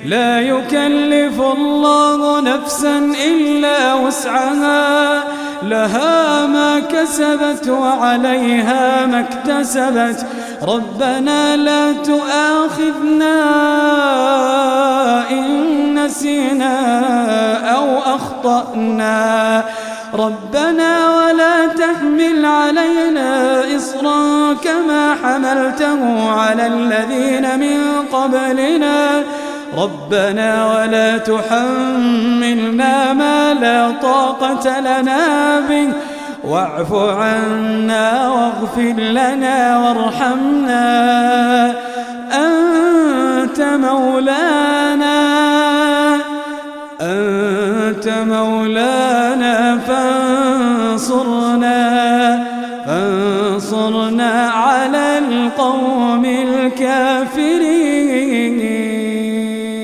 لا يكلف الله نفسا إلا وسعها، لها ما كسبت وعليها ما اكتسبت. ربنا لا تؤاخذنا إن نسينا أو أخطأنا، ربنا ولا تحمل علينا إصرا كما حملته على الذين من قبلنا، ربنا ولا تحملنا ما لا طاقة لنا به، واعف عنا واغفر لنا وارحمنا، أنت مولانا